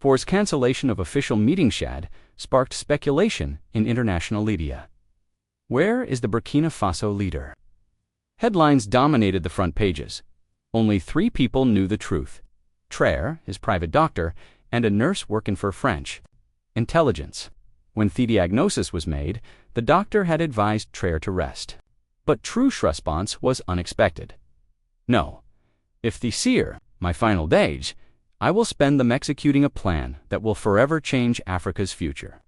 Forced cancellation of official meeting shad sparked speculation in international media. Where is the Burkina Faso leader? Headlines dominated the front pages. Only 3 people knew the truth: Traoré, his private doctor, and a nurse working for French intelligence. When the diagnosis was made, the doctor had advised Traoré to rest. But Traoré's response was unexpected. "No. If the seer, my final days, I will spend them executing a plan that will forever change Africa's future."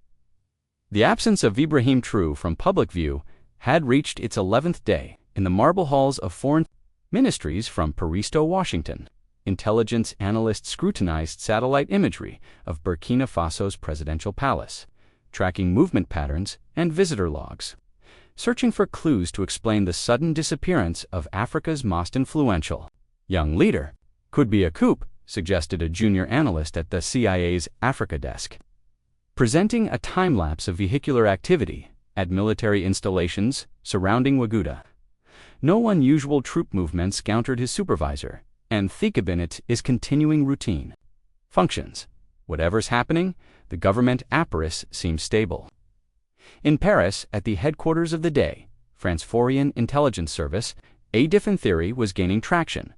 The absence of Ibrahim Traoré from public view had reached its 11th day in the marble halls of foreign ministries from Paris to Washington. Intelligence analysts scrutinized satellite imagery of Burkina Faso's presidential palace, tracking movement patterns and visitor logs, searching for clues to explain the sudden disappearance of Africa's most influential young leader. "Could be a coup," suggested a junior analyst at the CIA's Africa desk. Presenting a time-lapse of vehicular activity at military installations surrounding Ouagadougou. No unusual troop movements countered his supervisor, and the cabinet is continuing routine functions. Whatever's happening, the government apparatus seems stable. In Paris, at the headquarters of the day, France's Foreign Intelligence Service, a different theory was gaining traction.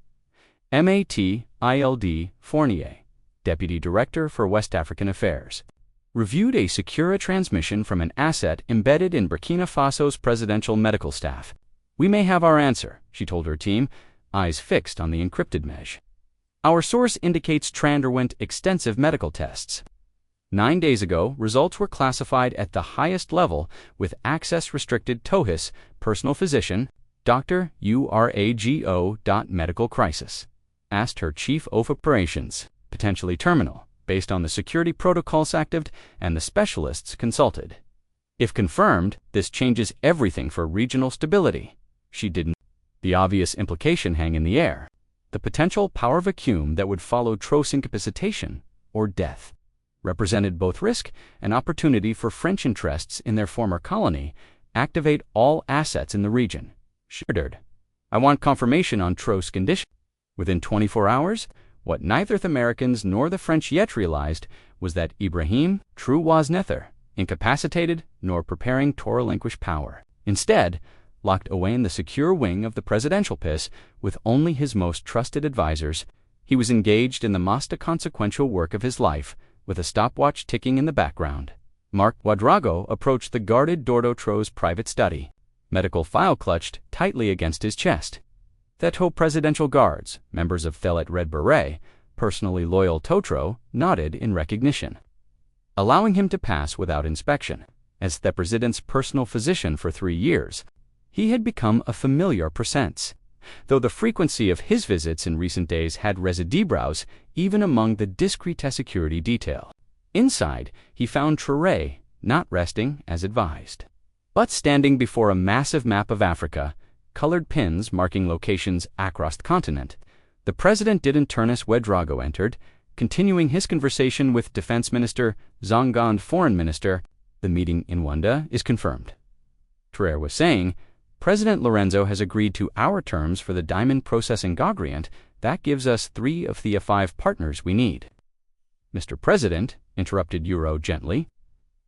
Mathilde Fournier, Deputy Director for West African Affairs, reviewed a secure transmission from an asset embedded in Burkina Faso's presidential medical staff. "We may have our answer," she told her team, eyes fixed on the encrypted mesh. "Our source indicates Traoré underwent extensive medical tests. 9 days ago, results were classified at the highest level with access restricted to his personal physician, Dr. Urago. Medical crisis," asked her chief of operations, potentially terminal, based on the security protocols active and the specialists consulted. "If confirmed, this changes everything for regional stability." She didn't. The obvious implication hang in the air: the potential power vacuum that would follow Traoré's incapacitation or death represented both risk and opportunity for French interests in their former colony. "Activate all assets in the region," she ordered. "I want confirmation on Traoré's condition." Within 24 hours, what neither the Americans nor the French yet realized was that Ibrahim Traoré was neither incapacitated nor preparing to relinquish power. Instead, locked away in the secure wing of the presidential palace with only his most trusted advisors, he was engaged in the most consequential work of his life, with a stopwatch ticking in the background. Marc Ouedraogo approached the guarded Dordo Traoré's private study, medical file clutched tightly against his chest. The two presidential guards, members of the Red Beret, personally loyal to Traoré, nodded in recognition, allowing him to pass without inspection. As the president's personal physician for 3 years, he had become a familiar presence, though the frequency of his visits in recent days had raised eyebrows even among the discreet security detail. Inside, he found Traoré not resting as advised, but standing before a massive map of Africa, colored pins marking locations across the continent. The president didn't turn as Ouedraogo entered, continuing his conversation with Defense Minister Zongo and Foreign Minister. "The meeting in Wanda is confirmed," Traoré was saying. "President Lorenzo has agreed to our terms for the diamond processing agreement. That gives us 3 of the 5 partners we need." "Mr. President," interrupted Euro gently,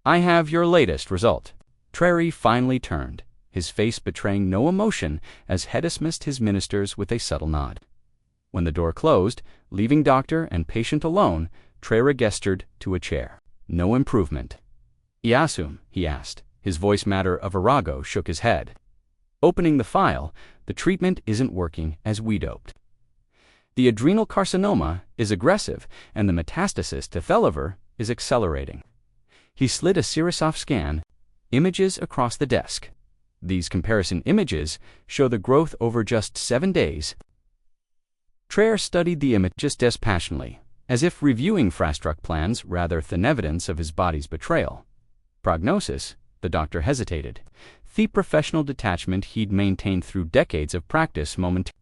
"I have your latest result." Traoré finally turned, his face betraying no emotion as he dismissed his ministers with a subtle nod. When the door closed, leaving doctor and patient alone, Traoré gestured to a chair. "No improvement." "Iasum?" he asked. His voice matter of Arago shook his head. Opening the file, "The treatment isn't working as we doped. The adrenal carcinoma is aggressive and the metastasis to the liver is accelerating." He slid a Sirisoft scan images across the desk. These comparison images show the growth over just 7 days. Traoré studied the images dispassionately, as if reviewing Frastruck plans rather than evidence of his body's betrayal. Prognosis, the doctor hesitated. The professional detachment he'd maintained through decades of practice momentarily.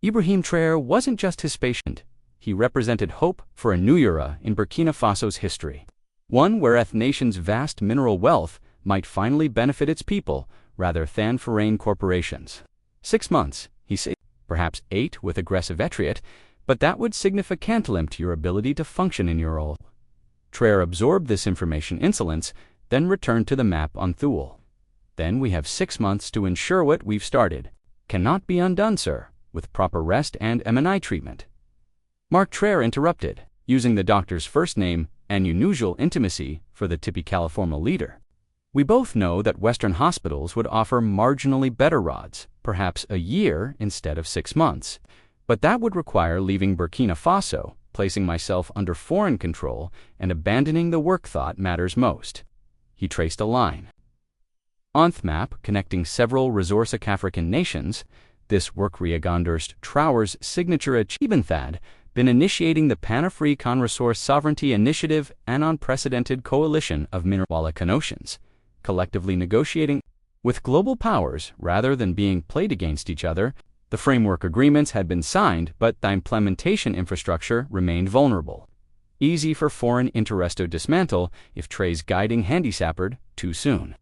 Ibrahim Traoré wasn't just his patient. He represented hope for a new era in Burkina Faso's history. One where the nation's vast mineral wealth might finally benefit its people rather than foreign corporations. 6 months, he said, perhaps 8 with aggressive etriot, but that would significantly limit your ability to function in your role. Traoré absorbed this information insolence, then returned to the map on Thule. Then we have 6 months to ensure what we've started cannot be undone, sir, with proper rest and M&I treatment. Mark Traoré interrupted, using the doctor's first name and unusual intimacy for the typical formal leader. We both know that Western hospitals would offer marginally better rods, perhaps a year instead of 6 months, but that would require leaving Burkina Faso, placing myself under foreign control, and abandoning the work thought matters most. He traced a line. On the map connecting several resource African nations, this work reagandurst Traoré's signature achievement had been initiating the Pan-African Resource Sovereignty Initiative, an unprecedented coalition of mineral nations, collectively negotiating with global powers rather than being played against each other. The framework agreements had been signed, but the implementation infrastructure remained vulnerable. Easy for foreign interest to dismantle if Traoré's guiding handysappered too soon.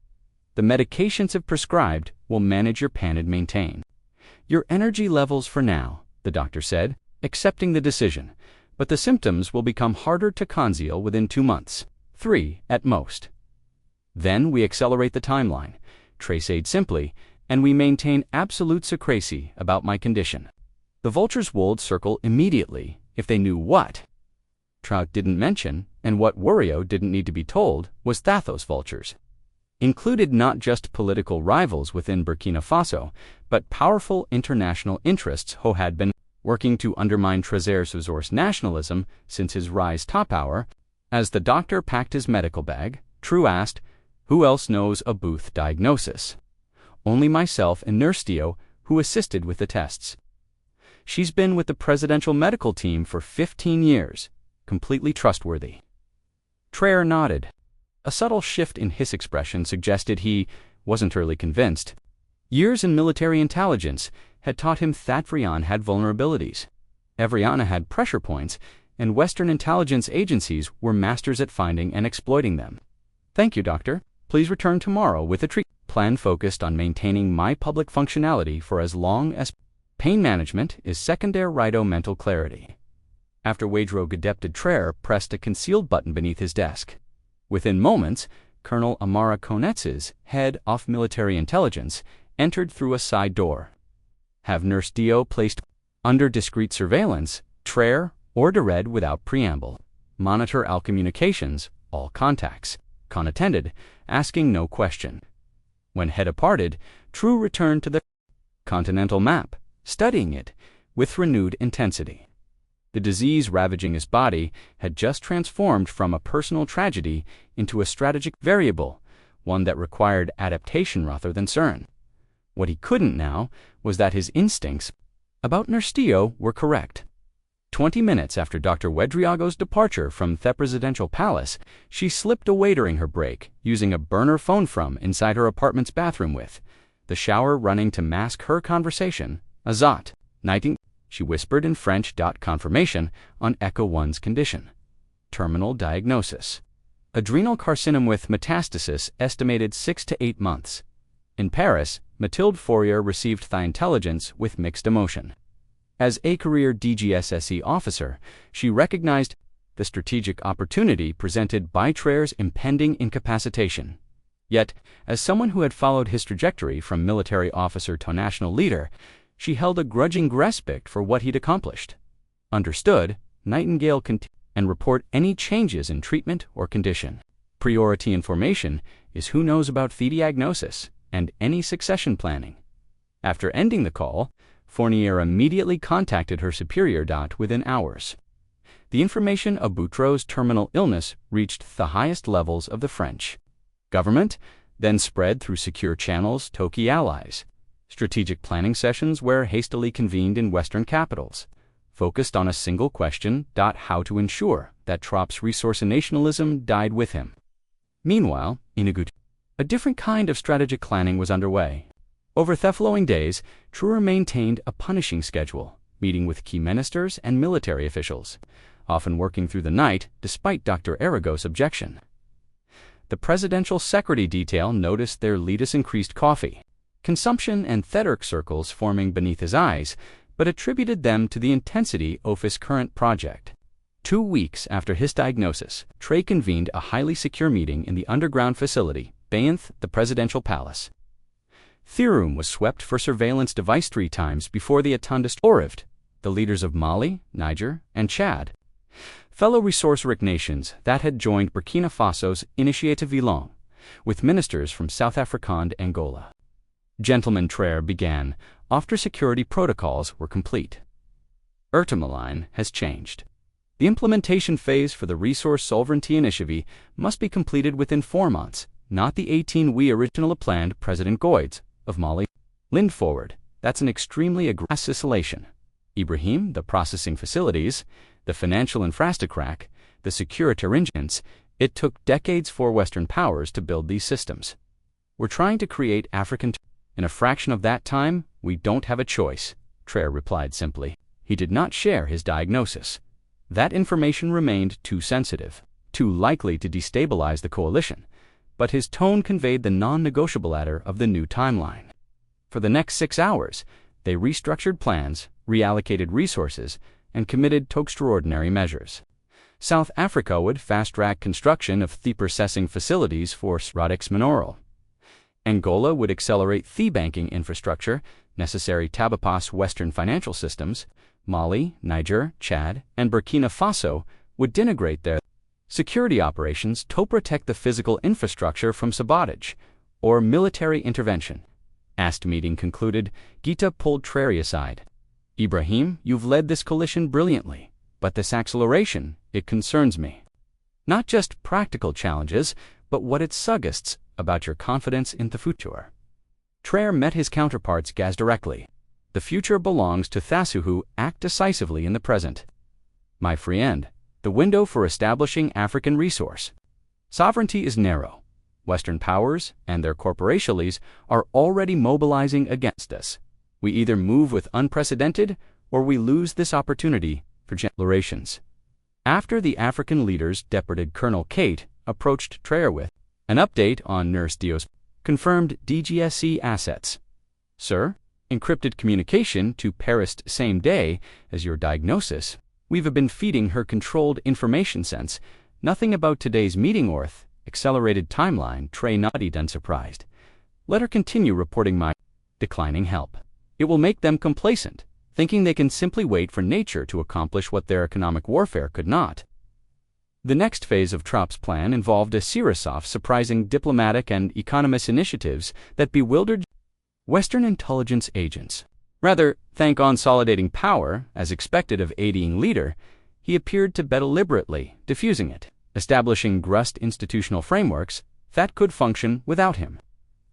The medications if prescribed will manage your pan and maintain your energy levels for now, the doctor said, accepting the decision, but the symptoms will become harder to conceal within 2 months, 3 at most. Then we accelerate the timeline, Traoré said simply, and we maintain absolute secrecy about my condition. The vultures would circle immediately if they knew what Traoré didn't mention, and what Wario didn't need to be told, was Thathos vultures. Included not just political rivals within Burkina Faso, but powerful international interests who had been working to undermine Traoré's resource nationalism since his rise to power. As the doctor packed his medical bag, Traoré asked, "Who else knows a Booth diagnosis?" "Only myself and Nurse Dio, who assisted with the tests. She's been with the presidential medical team for 15 years, completely trustworthy." Traoré nodded. A subtle shift in his expression suggested he wasn't really convinced. Years in military intelligence had taught him that Vrian had vulnerabilities. Evriana had pressure points, and Western intelligence agencies were masters at finding and exploiting them. "Thank you, doctor. Please return tomorrow with a treatment plan focused on maintaining my public functionality for as long as pain management is secondary to mental clarity." After Wadro Gadepted, Traoré pressed a concealed button beneath his desk. Within moments, Colonel Amara Konetz's head of military intelligence entered through a side door. "Have Nurse Dio placed under discreet surveillance," Traoré ordered without preamble. "Monitor all communications, all contacts," Con attended, asking no question. When head departed, Traoré returned to the continental map, studying it with renewed intensity. The disease ravaging his body had just transformed from a personal tragedy into a strategic variable, one that required adaptation rather than CERN. What he couldn't now was that his instincts about Nurse Dio were correct. 20 minutes after Dr. Wedriago's departure from the presidential palace, she slipped away during her break, using a burner phone from inside her apartment's bathroom with the shower running to mask her conversation. "Azat, nighting," she whispered in French. Confirmation on Echo 1's condition. Terminal diagnosis. Adrenal carcinoma with metastasis estimated 6 to 8 months. In Paris, Mathilde Fourier received the intelligence with mixed emotion. As a career DGSSE officer, she recognized the strategic opportunity presented by Traoré's impending incapacitation. Yet, as someone who had followed his trajectory from military officer to national leader, she held a grudging respect for what he'd accomplished. Understood, Nightingale continued and report any changes in treatment or condition. Priority information is who knows about the diagnosis and any succession planning. After ending the call, Fournier immediately contacted her superior. Within hours, the information of Boutreaux's terminal illness reached the highest levels of the French government, then spread through secure channels to key allies. Strategic planning sessions were hastily convened in Western capitals, focused on a single question: how to ensure that Traoré's resource nationalism died with him. Meanwhile, in Agut, a different kind of strategic planning was underway. Over the following days, Traoré maintained a punishing schedule, meeting with key ministers and military officials, often working through the night despite Dr. Arago's objection. The presidential secretary detail noticed their leaders increased coffee consumption and theatric circles forming beneath his eyes, but attributed them to the intensity of his current project. 2 weeks after his diagnosis, Traoré convened a highly secure meeting in the underground facility, Bayanth, the presidential palace. The room was swept for surveillance device 3 times before the attendants arrived. The leaders of Mali, Niger, and Chad, fellow resource-rich nations that had joined Burkina Faso's Initiative Villon, with ministers from South Africa and Angola. Gentleman Traoré began, after security protocols were complete. Line has changed. The implementation phase for the Resource Sovereignty Initiative must be completed within 4 months, not the 18 we originally planned. President Goids of Mali leaned forward. That's an extremely aggressive isolation. Ibrahim, the processing facilities, the financial infrastructure, the security arrangements, it took decades for Western powers to build these systems. We're trying to create African. In a fraction of that time, we don't have a choice, Traoré replied simply. He did not share his diagnosis. That information remained too sensitive, too likely to destabilize the coalition, but his tone conveyed the non-negotiable ladder of the new timeline. For the next 6 hours, they restructured plans, reallocated resources, and committed to extraordinary measures. South Africa would fast-track construction of the processing facilities for Rodix Mineral. Angola would accelerate the banking infrastructure necessary to bypass Western financial systems. Mali, Niger, Chad, and Burkina Faso would denigrate their security operations to protect the physical infrastructure from sabotage or military intervention. As the meeting concluded, Gita pulled Traoré aside. Ibrahim, you've led this coalition brilliantly, but this acceleration, it concerns me. Not just practical challenges, but what it suggests about your confidence in the future. Traoré met his counterparts Gaz directly. The future belongs to those who act decisively in the present. My friend, the window for establishing African resource sovereignty is narrow. Western powers and their corporations are already mobilizing against us. We either move with unprecedented or we lose this opportunity for generations. After the African leaders, Deputy Colonel Kate approached Traoré with an update on Nurse Dio's confirmed DGSE assets. Sir, encrypted communication to Paris same day as your diagnosis. We've been feeding her controlled information sense. Nothing about today's meeting or accelerated timeline. Traoré nodded unsurprised. Let her continue reporting my declining help. It will make them complacent, thinking they can simply wait for nature to accomplish what their economic warfare could not. The next phase of Traoré's plan involved a series of surprising diplomatic and economist initiatives that bewildered Western intelligence agents. Rather than consolidating power, as expected of aiding leader, he appeared to be deliberately diffusing it, establishing robust institutional frameworks that could function without him.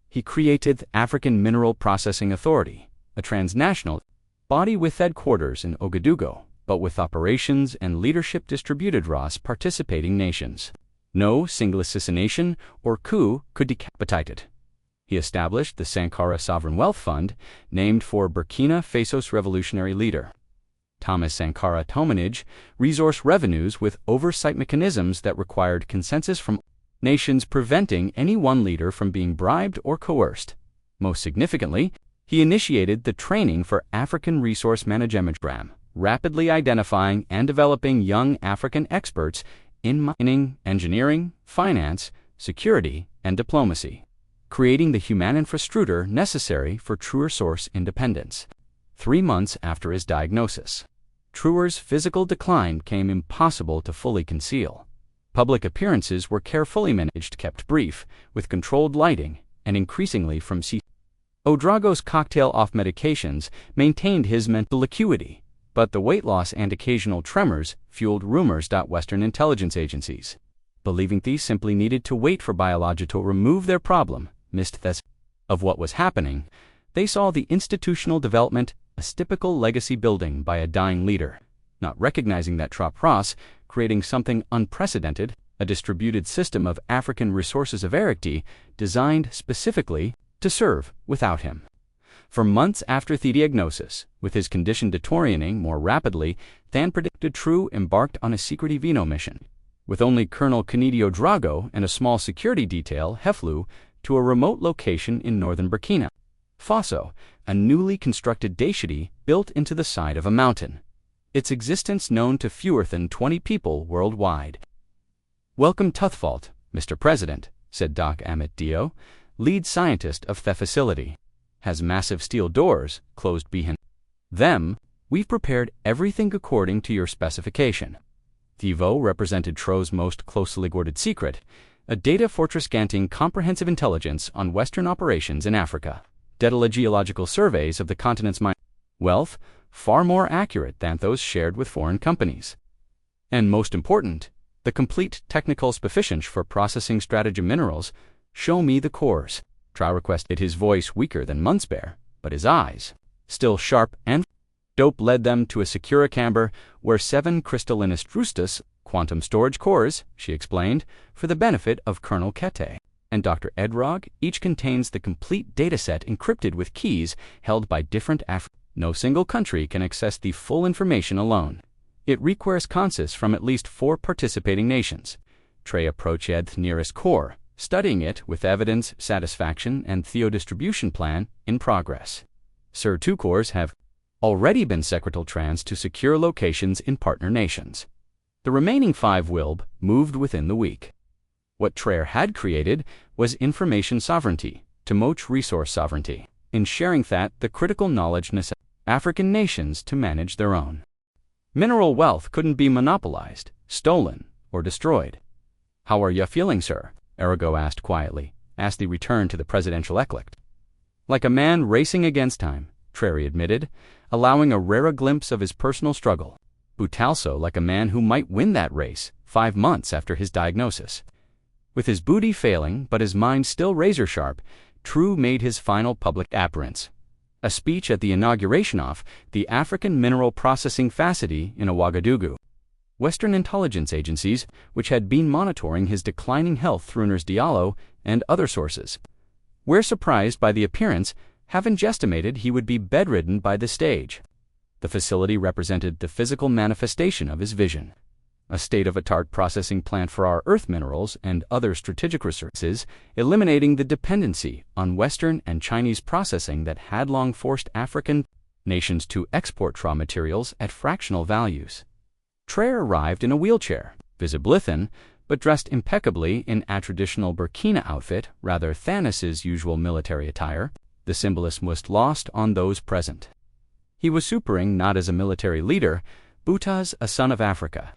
He created the African Mineral Processing Authority, a transnational body with headquarters in Ouagadougou, but with operations and leadership distributed across participating nations. No single assassination or coup could decapitate it. He established the Sankara Sovereign Wealth Fund, named for Burkina Faso's revolutionary leader, Thomas Sankara, to manage resource revenues with oversight mechanisms that required consensus from nations, preventing any one leader from being bribed or coerced. Most significantly, he initiated the training for African Resource Management Program, rapidly identifying and developing young African experts in mining, engineering, finance, security, and diplomacy, creating the human infrastructure necessary for true resource independence. 3 months after his diagnosis, Traoré's physical decline became impossible to fully conceal. Public appearances were carefully managed, kept brief, with controlled lighting, and increasingly from Ouedraogo's cocktail of medications maintained his mental acuity, but the weight loss and occasional tremors fueled rumors. Western intelligence agencies, believing these simply needed to wait for biology to remove their problem, missed this of what was happening. They saw the institutional development as typical legacy building by a dying leader, not recognizing that Traoré creating something unprecedented, a distributed system of African resources of verity designed specifically to serve without him. For months after the diagnosis, with his condition deteriorating more rapidly than predicted, Traoré embarked on a secret Vino mission. With only Colonel Canidio Drago and a small security detail, he flew to a remote location in northern Burkina Faso, a newly constructed daishiti built into the side of a mountain. its existence known to fewer than 20 people worldwide. "Welcome Tuthfault, Mr. President," said Doc Amit Dio, lead scientist of the facility. "Has massive steel doors closed behind them. We've prepared everything according to your specification." Thivo represented Tro's most closely guarded secret, a data fortress granting comprehensive intelligence on Western operations in Africa. Data geological surveys of the continent's wealth, far more accurate than those shared with foreign companies. And most important, the complete technical sufficiency for processing stratagem minerals. "Show me the cores," Traoré requested, his voice weaker than Munspare, but his eyes, still sharp and dope, led them to a secure chamber where 7 crystallinous Drustus quantum storage cores, she explained, for the benefit of Colonel Kete and Dr. Edrog. Each contains the complete dataset encrypted with keys held by different No single country can access the full information alone. It requires consensus from at least 4 participating nations. Traoré approached the nearest core, studying it with evidence, satisfaction, and theo-distribution plan in progress. Sir, 2 cores have already been secretly trans to secure locations in partner nations. The remaining 5 will be moved within the week. What Traoré had created was information sovereignty, to match resource sovereignty, in sharing that the critical knowledge necessary African nations to manage their own mineral wealth couldn't be monopolized, stolen, or destroyed. "How are you feeling, sir?" Arago asked quietly, as they returned to the presidential eclect. "Like a man racing against time," Traoré admitted, allowing a rare glimpse of his personal struggle. But also like a man who might win that race 5 months after his diagnosis. With his booty failing but his mind still razor-sharp, Traoré made his final public appearance. A speech at the inauguration of the African Mineral Processing Facility in Ouagadougou. Western intelligence agencies, which had been monitoring his declining health through Nurse Diallo and other sources, were surprised by the appearance, having estimated he would be bedridden by this stage. The facility represented the physical manifestation of his vision. A state-of-the-art processing plant for our earth minerals and other strategic resources, eliminating the dependency on Western and Chinese processing that had long forced African nations to export raw materials at fractional values. Traoré arrived in a wheelchair, visibly thin, but dressed impeccably in a traditional Burkina outfit rather than his usual military attire. The symbolism was lost on those present. He was supering not as a military leader, but as a son of Africa.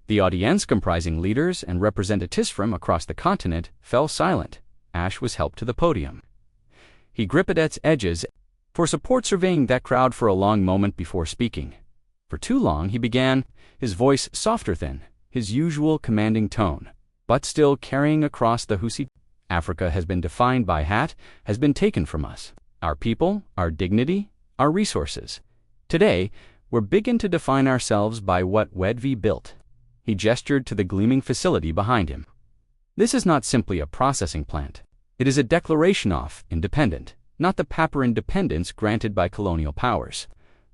The audience, comprising leaders and representatives from across the continent, fell silent. Ash was helped to the podium. He gripped at its edges for support, surveying that crowd for a long moment before speaking. For too long he began, his voice softer than his usual commanding tone, but still carrying across the Husi. "Africa has been defined by has been taken from us. Our people, our dignity, our resources. Today, we're beginning to define ourselves by what we built." He gestured to the gleaming facility behind him. "This is not simply a processing plant. It is a declaration of independence, not the paper independence granted by colonial powers,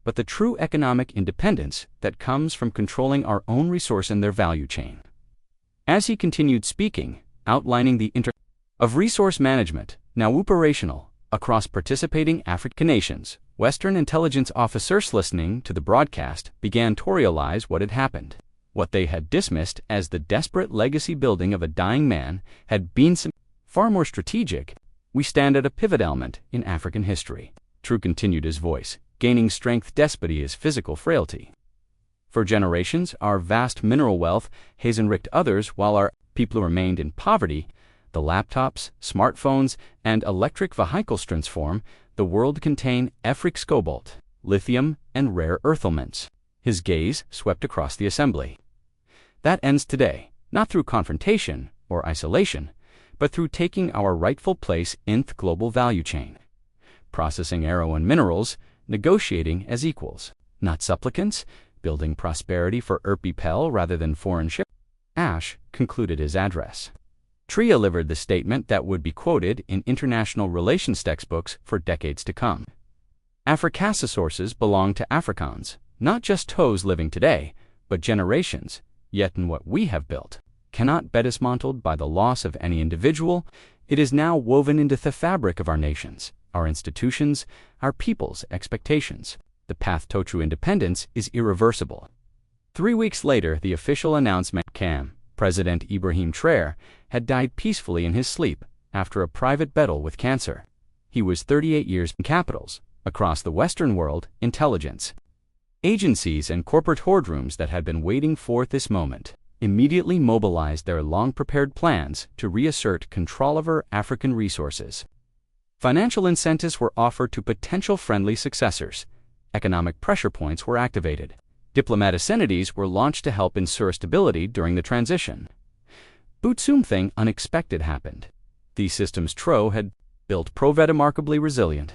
but the true economic independence that comes from controlling our own resource and their value chain." As he continued speaking, outlining the of resource management, now operational, across participating African nations, Western intelligence officers listening to the broadcast began to realize what had happened. What they had dismissed as the desperate legacy building of a dying man had been far more strategic. "We stand at a pivot element in African history," Traoré continued, his voice gaining strength despite his physical frailty. "For generations, our vast mineral wealth has enriched others while our people remained in poverty. The laptops, smartphones, and electric vehicles transform the world contain Africa's cobalt, lithium, and rare earth elements." His gaze swept across the assembly. "That ends today, not through confrontation or isolation, but through taking our rightful place in the global value chain. Processing arrow and minerals, negotiating as equals, not supplicants, building prosperity for Pel rather than foreign ship." Ash concluded his address. Traoré delivered the statement that would be quoted in international relations textbooks for decades to come. Africa's sources belong to Afrikaans, not just those living today, but generations, yet in what we have built cannot be dismantled by the loss of any individual. It is now woven into the fabric of our nations, our institutions, our people's expectations. The path to true independence is irreversible. 3 weeks later, the official announcement came. President Ibrahim Traoré had died peacefully in his sleep after a private battle with cancer. He was 38 years in capitals, across the Western world, intelligence agencies and corporate boardrooms that had been waiting for this moment immediately mobilized their long-prepared plans to reassert control over African resources. Financial incentives were offered to potential friendly successors. Economic pressure points were activated. Diplomatic entities were launched to help ensure stability during the transition. But something unexpected happened. These systems Traoré had built proved remarkably resilient.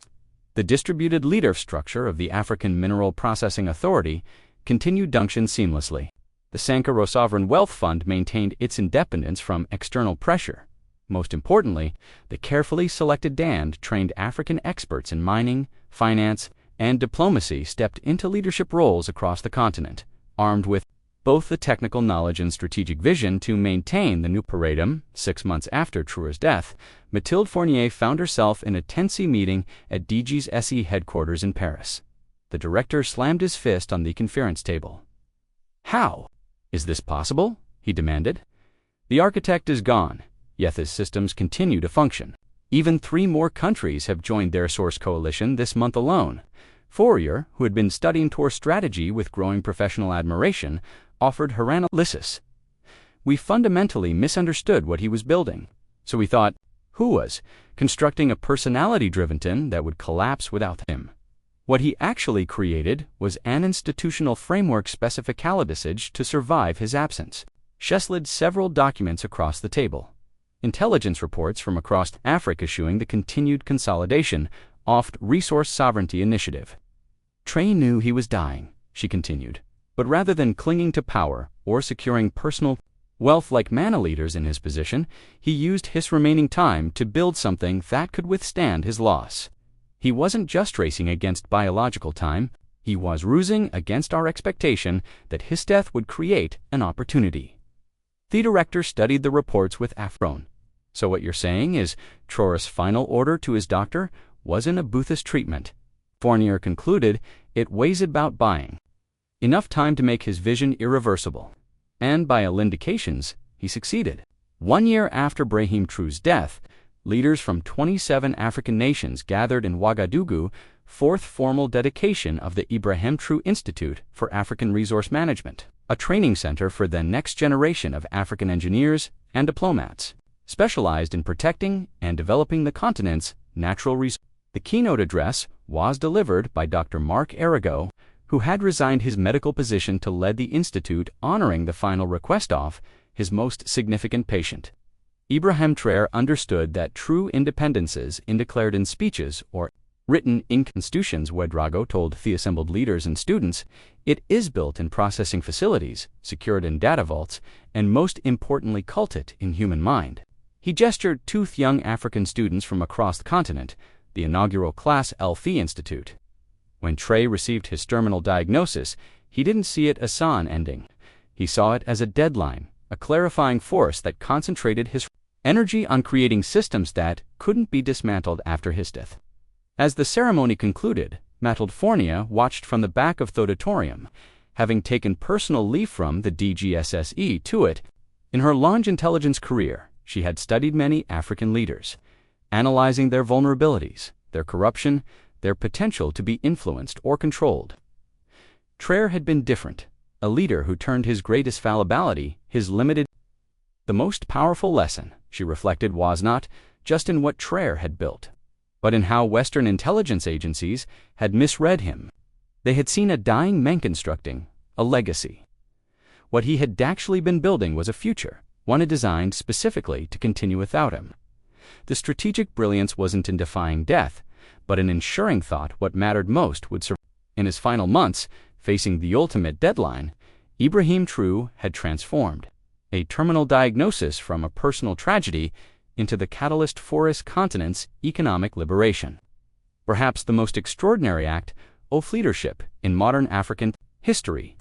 The distributed leader structure of the African Mineral Processing Authority continued to function seamlessly. The Sankara Sovereign Wealth Fund maintained its independence from external pressure. Most importantly, the carefully selected and trained African experts in mining, finance, and diplomacy stepped into leadership roles across the continent, armed with both the technical knowledge and strategic vision to maintain the new paradigm. 6 months after Traoré's death, Mathilde Fournier found herself in a tense meeting at DG's SE headquarters in Paris. The director slammed his fist on the conference table. "How is this possible?" he demanded. "The architect is gone, yet his systems continue to function. Even 3 more countries have joined their source coalition this month alone." Fourier, who had been studying Tor strategy with growing professional admiration, offered her analysis. "We fundamentally misunderstood what he was building, so we thought, who was constructing a personality-driven team that would collapse without him. What he actually created was an institutional framework specificality to survive his absence." She slid several documents across the table. Intelligence reports from across Africa showing the continued consolidation of resource sovereignty initiative. Traoré knew he was dying, she continued, but rather than clinging to power or securing personal wealth like many leaders in his position, he used his remaining time to build something that could withstand his loss. He wasn't just racing against biological time, he was racing against our expectation that his death would create an opportunity. The director studied the reports with affron. "So what you're saying is Traoré's final order to his doctor wasn't a Boothist treatment." Fournier concluded it was about buying enough time to make his vision irreversible. And by all indications, he succeeded. 1 year after Ibrahim Traoré's death, leaders from 27 African nations gathered in Ouagadougou, 4th formal dedication of the Ibrahim Traoré Institute for African Resource Management, a training center for the next generation of African engineers and diplomats, specialized in protecting and developing the continent's natural resources. The keynote address was delivered by Dr. Marc Arago, who had resigned his medical position to lead the institute, honoring the final request of his most significant patient. Ibrahim Traoré understood that true independence isn't declared in speeches or written in constitutions. Ouedraogo told the assembled leaders and students, it is built in processing facilities, secured in data vaults, and most importantly cultivated in human mind. He gestured to young African students from across the continent, the inaugural class at the Institute. When Traoré received his terminal diagnosis, he didn't see it as an ending. He saw it as a deadline, a clarifying force that concentrated his energy on creating systems that couldn't be dismantled after his death. As the ceremony concluded, Mathilde Fournier watched from the back of the auditorium, having taken personal leave from the DGSSE to it. In her long intelligence career, she had studied many African leaders, analyzing their vulnerabilities, their corruption, their potential to be influenced or controlled. Traoré had been different, a leader who turned his greatest fallibility, his limited. The most powerful lesson, she reflected, was not just in what Traoré had built, but in how Western intelligence agencies had misread him. They had seen a dying man constructing a legacy. What he had actually been building was a future, one designed specifically to continue without him. The strategic brilliance wasn't in defying death, but in ensuring thought what mattered most would survive. In his final months, facing the ultimate deadline, Ibrahim Traoré had transformed a terminal diagnosis from a personal tragedy into the catalyst for his continent's economic liberation. Perhaps the most extraordinary act of leadership in modern African history.